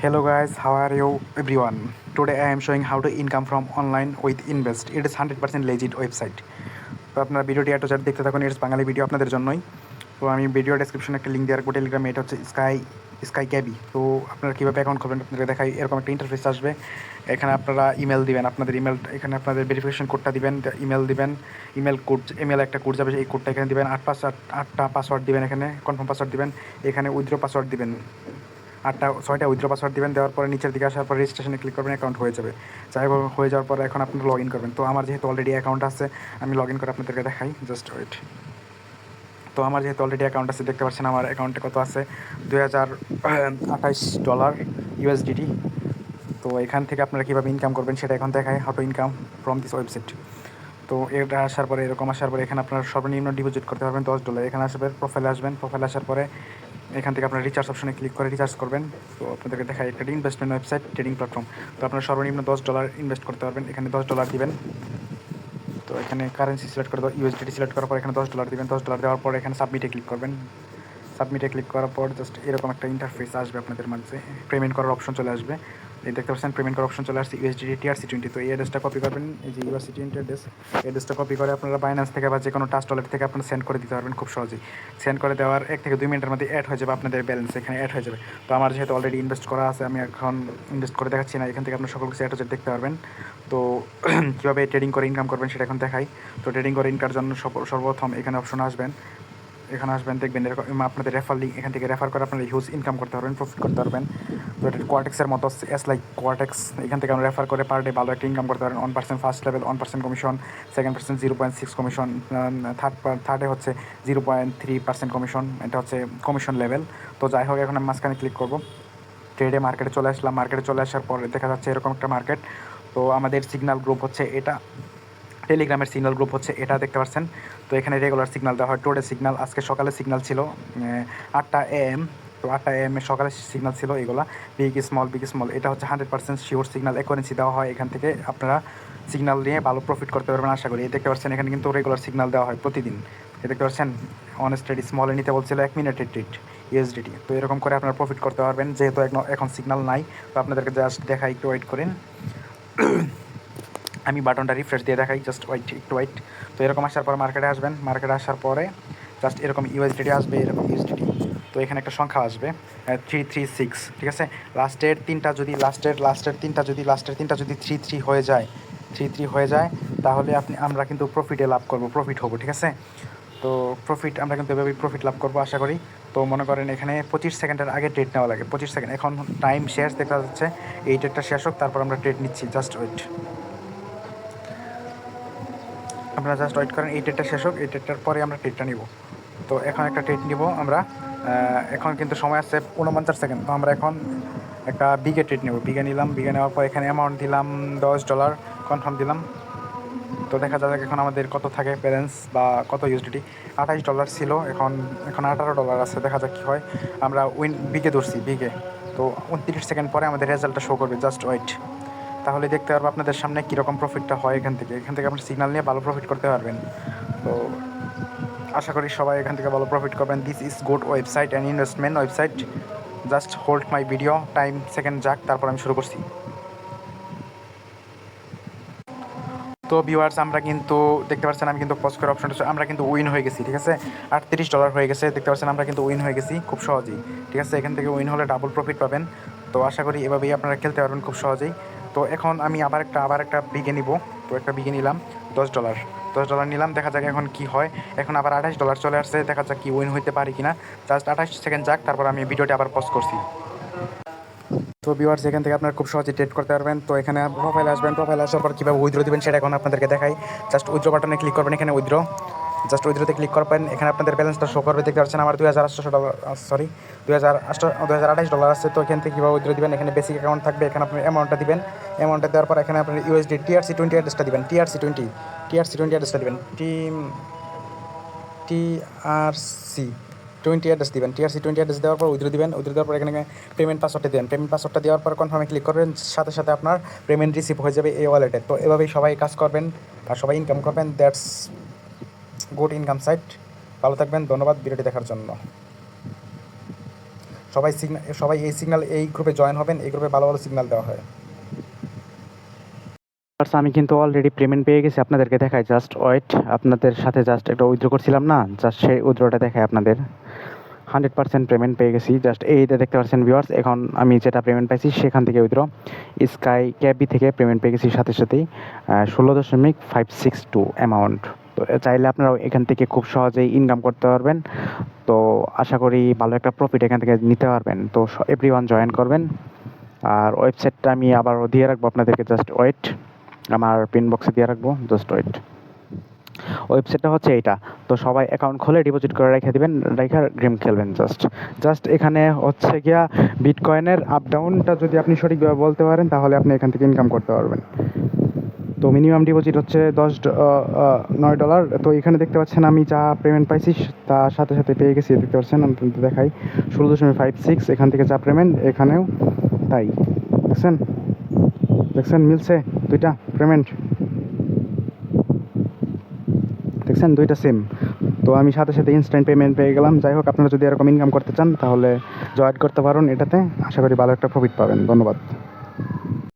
Hello guys, how are you everyone? Today I am showing how to income from online with Invest. It is 100% legit website. তো আপনারা ভিডিওটি এত চার দেখতে থাকুন, ইটস বাঙালি ভিডিও আপনাদের জন্যই। তো আমি ভিডিও ডেসক্রিপশনে একটা লিঙ্ক দেওয়ার টেলিগ্রামে, এটা হচ্ছে স্কাই ক্যাবি। তো আপনারা কীভাবে অ্যাকাউন্ট করবেন আপনাদের দেখাই। এরকম একটা ইন্টারফেস আসবে, এখানে আপনারা ইমেল দিবেন, আপনাদের ইমেল এখানে আপনাদের ভেরিফিকেশন কোডটা দিবেন, ইমেল দিবেন, ইমেল একটা কোড যাবে, এই কোডটা এখানে দিবেন, আটটা পাসওয়ার্ড দিবেন, এখানে কনফার্ম পাসওয়ার্ড দিবেন, এখানে উইথড্র পাসওয়ার্ড দিবেন, 6টা উইথড্র পাসওয়ার্ড দিবেন। দেওয়ার পরে নিচের দিকে আসার পর রেজিস্ট্রেশনে ক্লিক করবেন, অ্যাকাউন্ট হয়ে যাবে। যাই হোক, হয়ে যাওয়ার পরে এখন আপনারা লগ ইন করবেন। তো আমার যেহেতু অলরেডি অ্যাকাউন্ট আছে, আমি লগ ইন করে আপনাদেরকে দেখাই, জাস্ট ওয়েট। তো আমার যেহেতু অলরেডি অ্যাকাউন্ট আছে, দেখতে পাচ্ছেন আমার অ্যাকাউন্টে কত আছে, $2028 USDT। তো এখান থেকে আপনারা কীভাবে ইনকাম করবেন সেটা এখন দেখায়, how to income from this website. তো এটা আসার পরে, এরকম আসার পরে এখানে আপনার সর্বনিম্ন ডিপোজিট করতে পারবেন $10। এখানে আসবেন, প্রোফাইলে আসবেন, প্রোফাইলে আসার পরে এখান থেকে আপনার রিচার্জ অপশনে ক্লিক করে রিচার্জ করবেন। তো আপনাদেরকে দেখাই একটা ইনভেস্টমেন্ট ওয়েবসাইট, ট্রেডিং প্ল্যাটফর্ম। তো আপনার সর্বনিম্ন $10 ইনভেস্ট করতে পারবেন, এখানে $10 দিবেন। তো এখানে কারেন্সি সিলেক্ট করে USDT সিলেক্ট করার পর এখানে $10 দিবেন। $10 দেওয়ার পর এখানে সাবমিটে ক্লিক করবেন। সাবমিটে ক্লিক করার পর জাস্ট এরকম একটা ইন্টারফেস আসবে আপনাদের মাঝে, পেমেন্ট করার অপশন চলে আসবে। এই দেখতে পাচ্ছেন পেমেন্ট করার অপশন চলে আসছে, USDT TRC20। তো এই অ্যাড্রেসটা কপি করবেন, এই যে USDT অ্যাড্রেসটা কপি করে আপনারা বাইন্যান্স থেকে বা যে কোনো ট্রাস্ট ওয়ালেট থেকে আপনারা সেন্ড করে দিতে পারবেন খুব সহজেই। সেন্ড করে দেওয়ার 1 থেকে 2 মিনিটের মধ্যে অ্যাড হয়ে যাবে আপনাদের ব্যালেন্স, এখানে অ্যাড হয়ে যাবে। তো আমার যেহেতু অলরেডি ইনভেস্ট করা আছে, আমি এখন ইনভেস্ট করে দেখাচ্ছি না, এখান থেকে আপনার সকল কিছু অ্যাড দেখতে পারবেন। তো কীভাবে ট্রেডিং করে ইনকাম করবেন সেটা এখন দেখাই। তো ট্রেডিং করে ইনকামের জন্য সর্বপ্রথম এখানে অপশন আসবেন, এখানে আসবেন, দেখবেন এরকম আপনাদের রেফার লিঙ্ক, এখান থেকে রেফার করে আপনারা হিউজ ইনকাম করতে পারবেন, প্রফিট করতে পারবেন। তো এটা কোয়ার্টেক্সের মতো, লাইক কোয়ার্টেক্স। এখান থেকে আমরা রেফার করে পার ডে ভালো একটা ইনকাম করতে পারেন। 1% first level, 1% commission, second percent 0.6 commission, থার্ডে হচ্ছে 0.3% কমিশন। এটা হচ্ছে কমিশন লেভেল। তো যাই হোক, এখন আমি মাঝখানে ক্লিক করবো, ট্রেডে মার্কেটে চলে আসলাম। মার্কেটে চলে আসার পরে দেখা যাচ্ছে এরকম একটা মার্কেট। তো আমাদের সিগন্যাল গ্রুপ হচ্ছে এটা, টেলিগ্রামের সিগন্যাল গ্রুপ হচ্ছে এটা, দেখতে পাচ্ছেন। তো এখানে রেগুলার সিগন্যাল দেওয়া হয়, টুডে সিগন্যাল, আজকে সকালে সিগন্যাল ছিল 8টা AM। তো 8টা AM এ সকালে সিগন্যাল ছিল এগুলা, বিগ স্মল। এটা হচ্ছে 100% শিওর সিগন্যাল, অ্যাকুরেন্সি দেওয়া হয়। এখান থেকে আপনারা সিগন্যাল নিয়ে ভালো প্রফিট করতে পারবেন আশা করি। দেখতে পাচ্ছেন এখানে কিন্তু রেগুলার সিগন্যাল দেওয়া হয় প্রতিদিন। দেখতে পাচ্ছেন অন স্টেডি স্মলে নিতে বলছিল 1 মিনিটের ট্রিট USDT। তো এরকম করে আপনারা প্রফিট করতে পারবেন, যেহেতু এখন সিগন্যাল নাই। তো আপনাদেরকে জাস্ট দেখাই, একটু ওয়েট করেন, আমি বাটনটা রিফ্রেশ দিয়ে দেখাই, জাস্ট একটু ওয়েট। তো এরকম আসার পর মার্কেটে আসবেন, মার্কেটে আসার পরে জাস্ট এরকম USDT আসবে, এরকম USDT। তো এখানে একটা সংখ্যা আসবে 336, ঠিক আছে। লাস্টের তিনটা যদি 33 হয়ে যায়, তাহলে আমরা কিন্তু প্রফিট হবো, ঠিক আছে। তো আমরা কিন্তু এভাবেই প্রফিট লাভ করবো আশা করি। তো মনে করেন এখানে 25 সেকেন্ডের আগে ট্রেড নেওয়া লাগে, 25 সেকেন্ড। এখন টাইম শেষ দেখা যাচ্ছে, এই ট্রেডটা শেষ হোক, তারপর আমরা ট্রেড নিচ্ছি, জাস্ট ওয়েট। আপনারা জাস্ট ওয়েট করেন, এই ট্রেডটা শেষ হোক, এই ট্রেডটার পরে আমরা ট্রেডটা নিব। তো এখন একটা ট্রেড নিব আমরা, এখন কিন্তু সময় আছে 49 সেকেন্ড। তো আমরা এখন একটা বিগে ট্রেড নেব, বিগে নিলাম, বিগে নেওয়ার পর এখানে অ্যামাউন্ট দিলাম $10, কনফার্ম দিলাম। তো দেখা যাক এখন আমাদের কত থাকে ব্যালেন্স বা কত USDT। $28 ছিল, এখন $18 আছে, দেখা যাক কী হয়। আমরা বিগে ধরছি, বিগে। তো 29 সেকেন্ড পরে আমাদের রেজাল্টটা শো করবে, জাস্ট ওয়েট। তাহলে দেখতে পারবো আপনাদের সামনে কীরকম প্রফিটটা হয় এখান থেকে আপনি সিগন্যাল নিয়ে ভালো প্রফিট করতে পারবেন। তো আশা করি সবাই এখান থেকে ভালো প্রফিট করবেন। This is good website and investment website. Just hold my video, time second যাক, তারপর আমি শুরু করছি। তো ভিউয়ার্স, আমরা কিন্তু দেখতে পাচ্ছেন, আমি কিন্তু পজ করে অপশনটা, আমরা কিন্তু উইন হয়ে গেছি, ঠিক আছে। $38 হয়ে গেছে, দেখতে পাচ্ছেন আমরা কিন্তু উইন হয়ে গেছি খুব সহজেই, ঠিক আছে। এখান থেকে উইন হলে ডাবল প্রফিট পাবেন। তো আশা করি এভাবেই আপনারা খেলতে পারবেন খুব সহজেই। তো এখন আমি আবার একটা বিগে নিব। তো একটা বিগে নিলাম, $10 নিলাম, দেখা যাক এখন কি হয়। এখন আবার $28 চলে আসছে, দেখা যাক কি উইন হইতে পারি কিনা। জাস্ট 28 সেকেন্ড যাক, তারপর আমি ভিডিওটি আবার পজ করছি। তো ভিউয়ার্স, এখান থেকে আপনারা খুব সহজে ট্রেড করতে পারবেন। তো এখানে প্রোফাইলে আসবেন, প্রোফাইলে আসার পর কীভাবে উইথড্র দেবেন সেটা এখন আপনাদেরকে দেখাই। জাস্ট উইথড্র বাটনে ক্লিক করবেন, এখানে উইথড্রতে ক্লিক করবেন। এখানে আপনাদের ব্যালেন্সটা শো করবে, দেখতে পাচ্ছেন আমার $2800 আছে। তো এখান থেকে কীভাবে উইথড্র দেবেন, এখানে বেসিক অ্যাকাউন্ট থাকবে, এখানে আপনার অ্যামাউন্টটা দিবেন। অ্যামাউন্টটা দেওয়ার পর এখানে আপনার USD TRC20 অ্যাড্রেসটা দিবেন, TRC20 অ্যাড্রেসটা দিবেন, TRC20 অ্যাড্রেস দিবেন। TRC20 অ্যাড্রেস দেওয়ার পর উইথড্র দিবেন। উইথড্র দেওয়ার পর এখানে পেমেন্ট পাসওয়ার্ডটা দেবেন। পেমেন্ট পাসওয়ার্ডটা দেওয়ার পর কনফার্মে ক্লিক করবেন, সাথে সাথে আপনার পেমেন্ট রিসিভ হয়ে যাবে এই ওয়ালেটে। তো এভাবেই সবাই কাজ করবেন আর সবাই ইনকাম করবেন। That's good income site. ভালো থাকবেন, ধন্যবাদ ভিডিওটি দেখার জন্য। সবাই এই গ্রুপে জয়েন হবেন, এই গ্রুপে ভালো ভালো সিগন্যাল দেওয়া হয়। আমি কিন্তু অলরেডি পেমেন্ট পেয়ে গেছি, আপনাদেরকে দেখাই, জাস্ট ওয়েট। আপনাদের সাথে জাস্ট একটা উইথড্র করছিলাম না, জাস্ট সেই উইথড্রটা দেখাই আপনাদের। 100% পেমেন্ট পেয়ে গেছি, জাস্ট এইটা দেখতে পাচ্ছেন ভিউয়ার্স। এখন আমি যেটা পেমেন্ট পাইছি সেখান থেকে উইথড্র স্কাই ক্যাবি থেকে পেমেন্ট পেয়ে গেছি সাথে সাথেই 16.562 অ্যামাউন্ট। তো চাইলে আপনারা এখান থেকে খুব সহজেই ইনকাম করতে পারবেন। তো আশা করি ভালো একটা প্রফিট এখান থেকে নিতে পারবেন। তো এভরিওয়ান জয়েন করবেন। আর ওয়েবসাইটটা আমি আবারও দিয়ে রাখবো আপনাদেরকে, জাস্ট ওয়েট। আমার পিন বক্সে দিয়ে রাখবো, জাস্ট ওয়েট। ওয়েবসাইটটা হচ্ছে এইটা। তো সবাই অ্যাকাউন্ট খুলে ডিপোজিট করে রেখে দিবেন, রেখে গেম খেলবেন। জাস্ট এখানে হচ্ছে গিয়া বিটকয়েনের আপ ডাউনটা যদি আপনি সঠিকভাবে বলতে পারেন তাহলে আপনি এখান থেকে ইনকাম করতে পারবেন। তো মিনিমাম ডিপোজিট হচ্ছে $9। তো এখানে দেখতে পাচ্ছেন আমি যা পেমেন্ট পাইছি তার সাথে সাথে পেয়ে গেছি, দেখতে পাচ্ছেন আপনাদের দেখাই 16.56। এখান থেকে যা পেমেন্ট এখানেও তাই, দেখছেন দেখছেন মিলছে দুইটা পেমেন্ট, দেখছেন দুইটা সেম। তো আমি সাথে সাথে ইনস্ট্যান্ট পেমেন্ট পেয়ে গেলাম। যাই হোক, আপনারা যদি এরকম ইনকাম করতে চান তাহলে জয়েন করতে পারেন এটাতে, আশা করি ভালো একটা প্রফিট পাবেন। ধন্যবাদ।